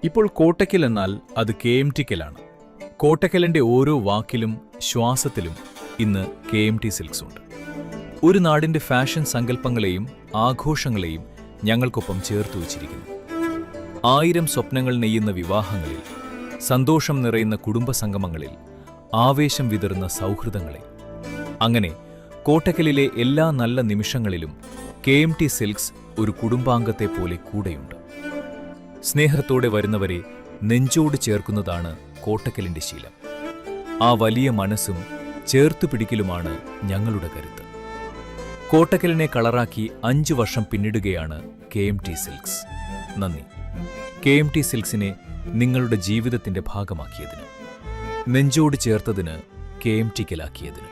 ഇപ്പോൾ കോട്ടയ്ക്കൽ എന്നാൽ അത് KMTക്കലാണ്. കോട്ടയ്ക്കലിന്റെ ഓരോ വാക്കിലും ശ്വാസത്തിലും ഇന്ന് KMT സിൽക്സ് ഉണ്ട്. ഒരു നാടിന്റെ ഫാഷൻ സങ്കല്പങ്ങളെയും ആഘോഷങ്ങളെയും ഞങ്ങൾക്കൊപ്പം ചേർത്തു വച്ചിരിക്കുന്നു. 1000 സ്വപ്നങ്ങൾ നെയ്യുന്ന വിവാഹങ്ങളിൽ, സന്തോഷം നിറയുന്ന കുടുംബസംഗമങ്ങളിൽ, ആവേശം വിതറുന്ന സൗഹൃദങ്ങളിൽ. അങ്ങനെ കോട്ടയ്ക്കലിലെ എല്ലാ നല്ല നിമിഷങ്ങളിലും KMT സിൽക്സ് ഒരു കുടുംബാംഗത്തെ പോലെ കൂടെയുണ്ട്. സ്നേഹത്തോടെ വരുന്നവരെ നെഞ്ചോട് ചേർക്കുന്നതാണ് കോട്ടയ്ക്കലിന്റെ ശീലം. ആ വലിയ മനസ്സും ചേർത്തുപിടിക്കലുമാണ് ഞങ്ങളുടെ കരുത്ത്. കോട്ടയ്ക്കലിനെ കളറാക്കി 5 വർഷം പിന്നിടുകയാണ് KMT സിൽക്സ്. നന്ദി. KMT സിൽക്സിനെ നിങ്ങളുടെ ജീവിതത്തിന്റെ ഭാഗമാക്കിയതിന്, നെഞ്ചോട് ചേർത്തതിന്, KMTക്കലാക്കിയതിന്.